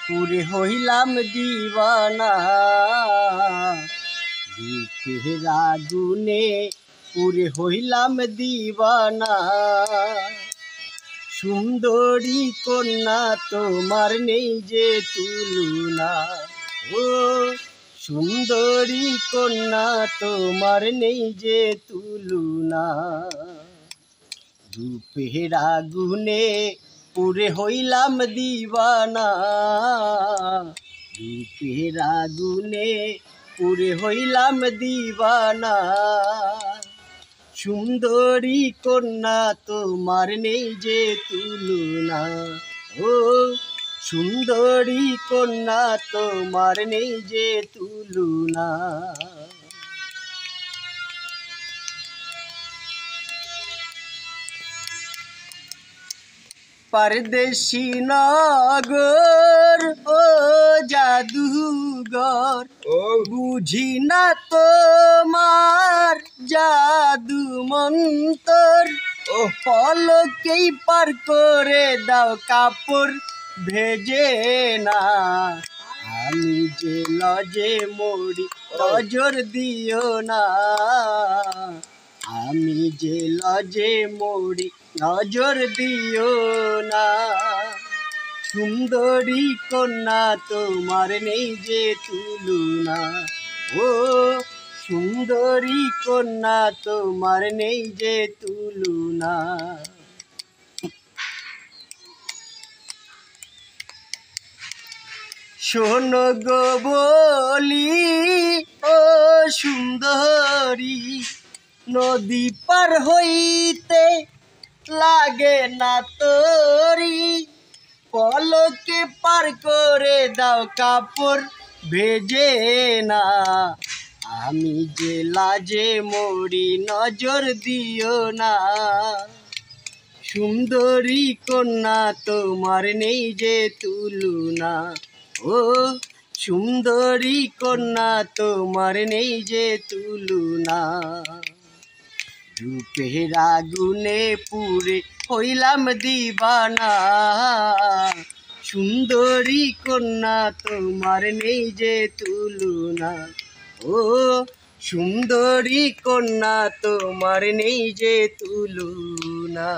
পুরে হইলাম দিওয়ানা, রূপের আগুনে পুরে হইলাম দিওয়ানা। সুন্দরী কন্যা তোমার নেই যে তুলনা, ও সুন্দরী কন্যা তোমার নেই যে তুলনা। রূপের আগুনে পুরে হইলাম দিওয়ানা, রূপের আগুনে পুরে হইলাম দিওয়ানা। সুন্দরী কন্যা তোমার নেই যে তুলনা, ও সুন্দরী কন্যা তোমার নেই যে তুলনা। परदेसी नगर ओ जादूगर, बुझी ना तोमार जादू मंतर। पलकेई पार करे दाओ कापड़ भेजे ना, आमी जे लजे मोड़ी नजर दिओ ना, आमी जे लजे मोड़ी नजर दिओ ना। सुंदरी कन्या तुम्हार नहीं जे तुलना, ओ सुंदरी कन्या तुम्हार नहीं जे तुलना। शोनो गो बोली ओ सुंदरी, नदी पार हईते लागे ना तोरी। पलके पार करे दाओ कापड़ भेजे ना, आमी जे लाजे मोड़ी नजर दिओ ना। सुंदरी कन्या तुम्हार नहीं जे तुलना, ओ सुंदरी कन्या तुम्हार नहीं जे तुलना। रूपेर आगुने पुरे हইলাম দিওয়ানা, সুন্দরী কন্যা তোমার নেই যে তুলনা, ও সুন্দরী কন্যা তোমার নেই যে তুলনা।